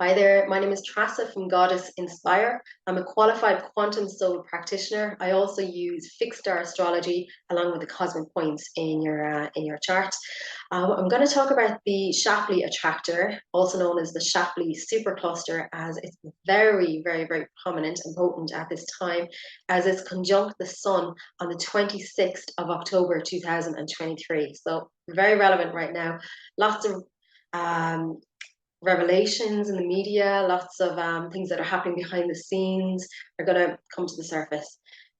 Hi there, my name is Trassa from Goddess Inspire. I'm a qualified quantum soul practitioner. I also use fixed star astrology along with the cosmic points in your chart. I'm going to talk about the Shapley Attractor, also known as the Shapley supercluster, as it's very prominent and potent at this time, as it's conjunct the Sun on the 26th of October 2023. So very relevant right now. Lots of um, revelations in the media, lots of things that are happening behind the scenes are going to come to the surface.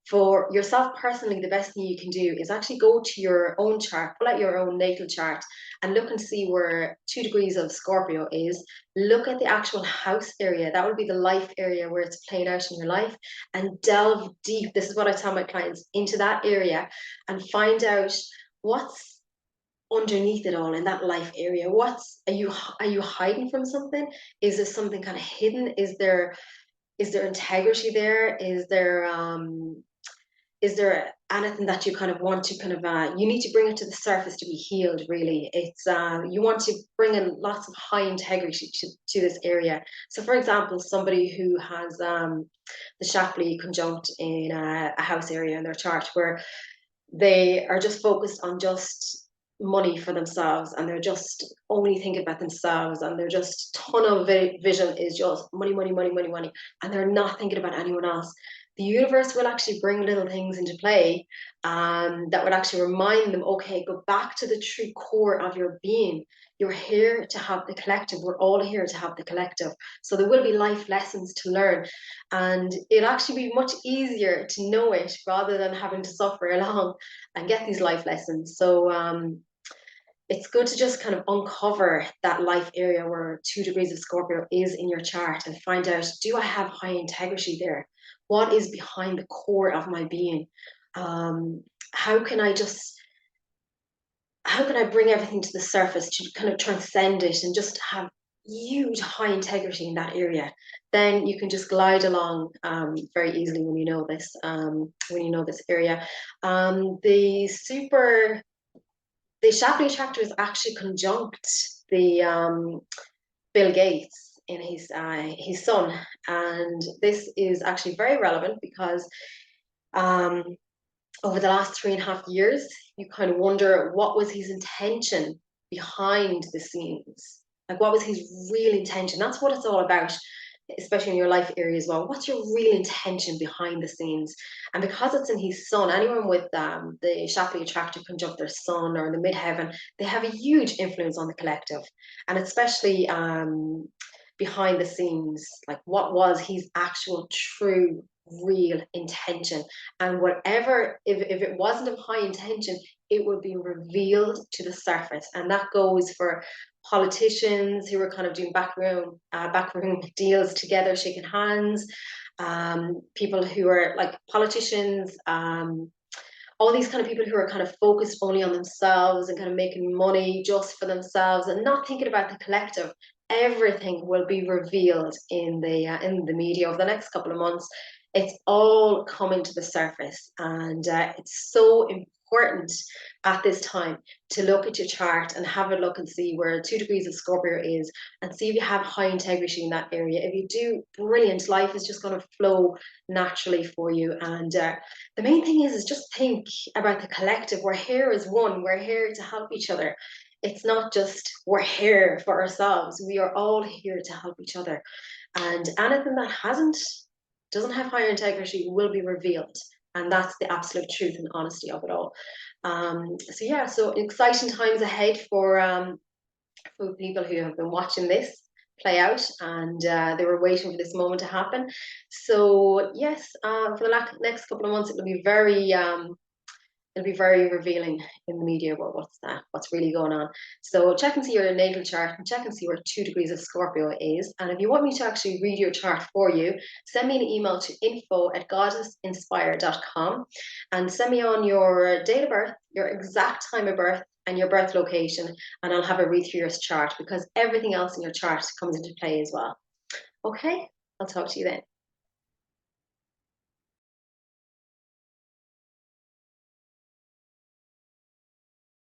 For yourself personally, the best thing you can do is actually go to your own chart, pull out your own natal chart, and look and see where 2 degrees of Scorpio is. Look at the actual house area. That would be the life area where it's playing out in your life, and delve deep. This is what I tell my clients, into that area and find out what's underneath it all in that life area. What's are you hiding from something? Is there something kind of hidden? Is there integrity there? Is there anything that you kind of want to kind of you need to bring it to the surface to be healed? Really, it's you want to bring in lots of high integrity to this area. So for example, somebody who has the Shapley conjunct in a house area in their chart where they are just focused on just money for themselves, and they're just only thinking about themselves, and they're just ton of vision is just money, and they're not thinking about anyone else. The universe will actually bring little things into play that would actually remind them, okay, go back to the true core of your being. You're here to have the collective. We're all here to have the collective. So there will be life lessons to learn, and it'll actually be much easier to know it rather than having to suffer along and get these life lessons. So it's good to just kind of uncover that life area where 2 degrees of Scorpio is in your chart and find out, do I have high integrity there? What is behind the core of my being? Um, how can I just how can I bring everything to the surface to kind of transcend it and just have huge high integrity in that area? Then you can just glide along very easily when you know this, area. The Shapley Attractor is actually conjunct the Bill Gates in his son, and this is actually very relevant because um, over the last 3.5 years, you kind of wonder what was his intention behind the scenes. Like, what was his real intention? That's what it's all about, especially in your life area as well. What's your real intention behind the scenes? And because it's in his sun, anyone with the Shapley Attractor conjunct their sun or the midheaven, they have a huge influence on the collective, and especially behind the scenes, like what was his actual true real intention. And whatever, if it wasn't of high intention, it would be revealed to the surface. And that goes for politicians who are kind of doing backroom deals together, shaking hands, people who are like politicians, all these kind of people who are kind of focused only on themselves and kind of making money just for themselves and not thinking about the collective. Everything will be revealed in the media over the next couple of months. It's all coming to the surface, and it's so important at this time to look at your chart and have a look and see where 2 degrees of Scorpio is, and see if you have high integrity in that area. If you do, brilliant. Life is just going to flow naturally for you, and the main thing is just think about the collective. We're here as one. We're here to help each other. It's not just we're here for ourselves. We are all here to help each other. And anything that doesn't have higher integrity will be revealed. And that's the absolute truth and honesty of it all. So yeah, so exciting times ahead for people who have been watching this play out, and they were waiting for this moment to happen. So yes, for the next couple of months, it'll be very revealing in the media about what's really going on. So check and see your natal chart, and check and see where 2 degrees of Scorpio is. And if you want me to actually read your chart for you, send me an email to info@goddessinspire.com and send me on your date of birth, your exact time of birth, and your birth location, and I'll have a read through your chart because everything else in your chart comes into play as well. Okay, I'll talk to you then.